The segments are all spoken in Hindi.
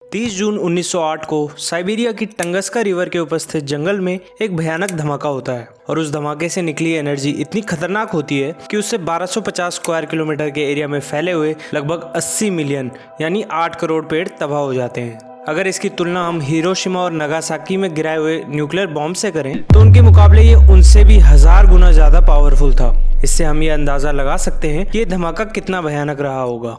30 जून 1908 को साइबेरिया की टंगस्का रिवर के ऊपर स्थित जंगल में एक भयानक धमाका होता है और उस धमाके से निकली एनर्जी इतनी खतरनाक होती है कि उससे 1250 स्क्वायर किलोमीटर के एरिया में फैले हुए लगभग 80 मिलियन यानी 8 करोड़ पेड़ तबाह हो जाते हैं। अगर इसकी तुलना हम हिरोशिमा और नागासाकी में गिराए हुए न्यूक्लियर बॉम्ब से करें तो उनके मुकाबले ये उनसे भी 1000 गुना ज्यादा पावरफुल था। इससे हम ये अंदाजा लगा सकते हैं कि ये धमाका कितना भयानक रहा होगा।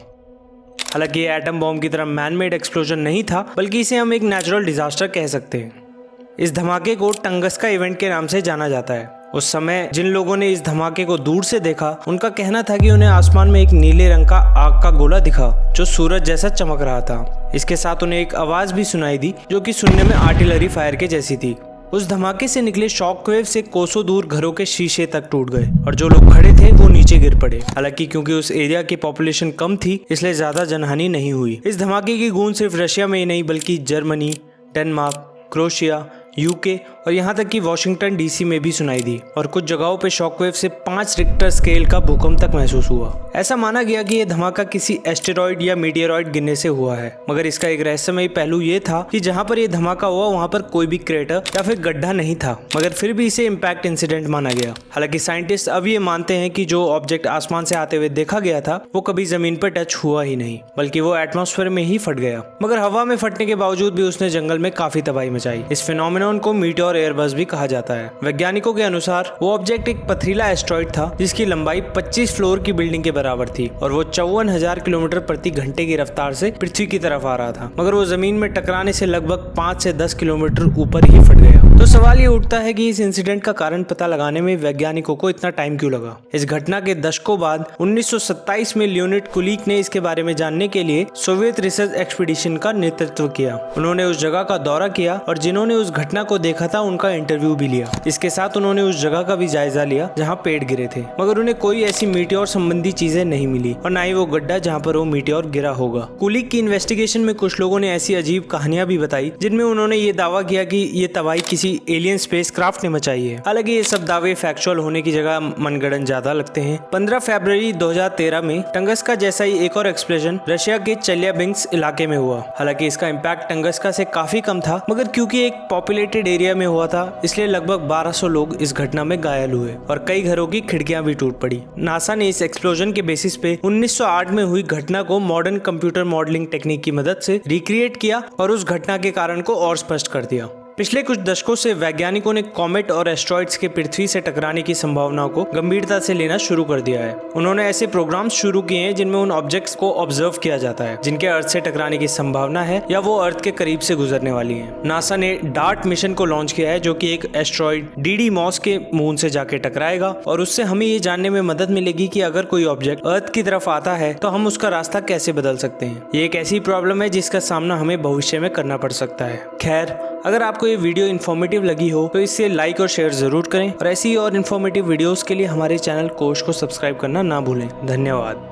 हालांकि ये एटम बॉम्ब की तरह मैन मेड एक्सप्लोजन नहीं था, बल्कि इसे हम एक नेचुरल डिजास्टर कह सकते हैं। इस धमाके को टंगस्का इवेंट के नाम से जाना जाता है। उस समय जिन लोगों ने इस धमाके को दूर से देखा, उनका कहना था कि उन्हें आसमान में एक नीले रंग का आग का गोला दिखा जो सूरज जैसा चमक रहा था। इसके साथ उन्हें एक आवाज भी सुनाई दी जो कि सुनने में आर्टिलरी फायर के जैसी थी। उस धमाके से निकले शॉकवेव से कोसों दूर घरों के शीशे तक टूट गए और जो लोग खड़े थे वो नीचे गिर पड़े। हालांकि क्योंकि उस एरिया की पॉपुलेशन कम थी, इसलिए ज्यादा जनहानि नहीं हुई। इस धमाके की गूंज सिर्फ रशिया में ही नहीं बल्कि जर्मनी, डेनमार्क, क्रोएशिया, यूके और यहाँ तक कि वॉशिंगटन डीसी में भी सुनाई दी और कुछ जगहों पे शॉकवेव से 5 रिक्टर स्केल का भूकंप तक महसूस हुआ। ऐसा माना गया कि यह धमाका किसी एस्टेरॉइड या मीटियोरॉइड गिरने से हुआ है, मगर इसका एक रहस्यमयी पहलू ये था कि जहाँ पर यह धमाका हुआ वहाँ पर कोई भी क्रेटर या फिर गड्ढा नहीं था, मगर फिर भी इसे इम्पैक्ट इंसिडेंट माना गया। हालांकि साइंटिस्ट अब ये मानते हैं कि जो ऑब्जेक्ट आसमान से आते हुए देखा गया था वो कभी जमीन पर टच हुआ ही नहीं, बल्कि वो एटमॉस्फेयर में ही फट गया। मगर हवा में फटने के बावजूद भी उसने जंगल में काफी तबाही मचाई। इस फिनोमेनन को मीटियोर एयरबस भी कहा जाता है। वैज्ञानिकों के अनुसार वो ऑब्जेक्ट एक पथरीला एस्टेरॉइड था जिसकी लंबाई 25 फ्लोर की बिल्डिंग के बराबर थी और वो 54,000 किलोमीटर प्रति घंटे की रफ्तार से पृथ्वी की तरफ आ रहा था, मगर वो जमीन में टकराने से लगभग 5 से 10 किलोमीटर ऊपर ही फट गया। तो सवाल ये उठता है कि इस इंसिडेंट का कारण पता लगाने में वैज्ञानिकों को इतना टाइम क्यों लगा। इस घटना के दशकों बाद 1927 में लियोनिड कुलिक ने इसके बारे में जानने के लिए सोवियत रिसर्च एक्सपीडिशन का नेतृत्व किया। उन्होंने उस जगह का दौरा किया और जिन्होंने उस घटना को देखा था उनका इंटरव्यू भी लिया। इसके साथ उन्होंने उस जगह का भी जायजा लिया जहाँ पेड़ गिरे थे, मगर उन्हें कोई ऐसी मीटियोर संबंधी चीजें नहीं मिली और न ही वो गड्ढा जहाँ पर वो मीटियोर गिरा होगा। कुलिक की इन्वेस्टिगेशन में कुछ लोगों ने ऐसी अजीब कहानियां भी बताई जिनमें उन्होंने ये दावा किया कि ये तबाही किसी एलियन स्पेसक्राफ्ट ने मचाई है। हालांकि ये सब दावे फैक्चुअल होने की जगह मनगढ़ंत ज्यादा लगते हैं। 15 फरवरी 2013 में टंगस्का जैसा ही एक और एक्सप्लोजन रशिया के चेल्याबिंस्क इलाके में हुआ। हालांकि इसका इम्पैक्ट टंगस्का से काफी कम था, मगर क्योंकि एक पॉपुलेटेड एरिया में हुआ था इसलिए लगभग 1200 लोग इस घटना में घायल हुए और कई घरों की खिड़कियां भी टूट पड़ी। नासा ने इस एक्सप्लोजन के बेसिस पे 1908 में हुई घटना को मॉडर्न कंप्यूटर मॉडलिंग टेक्निक की मदद से रिक्रिएट किया और उस घटना के कारण को और स्पष्ट कर दिया। पिछले कुछ दशकों से वैज्ञानिकों ने कॉमेट और एस्टेरॉइड्स के पृथ्वी से टकराने की संभावनाओं को गंभीरता से लेना शुरू कर दिया है। उन्होंने ऐसे प्रोग्राम्स शुरू किए हैं जिनमें उन ऑब्जेक्ट्स को ऑब्जर्व किया जाता है जिनके अर्थ से टकराने की संभावना है या वो अर्थ के करीब से गुजरने वाली है। नासा ने डार्ट मिशन को लॉन्च किया है जो कि एक एस्टेरॉइड डीडीमॉस के मून से जाके टकराएगा और उससे हमें ये जानने में मदद मिलेगी कि अगर कोई ऑब्जेक्ट अर्थ की तरफ आता है तो हम उसका रास्ता कैसे बदल सकते हैं। ये एक ऐसी प्रॉब्लम है जिसका सामना हमें भविष्य में करना पड़ सकता है। खैर, अगर आपको ये वीडियो इन्फॉर्मेटिव लगी हो तो इसे लाइक और शेयर जरूर करें और ऐसी और इन्फॉर्मेटिव वीडियोस के लिए हमारे चैनल कोश को सब्सक्राइब करना ना भूलें। धन्यवाद।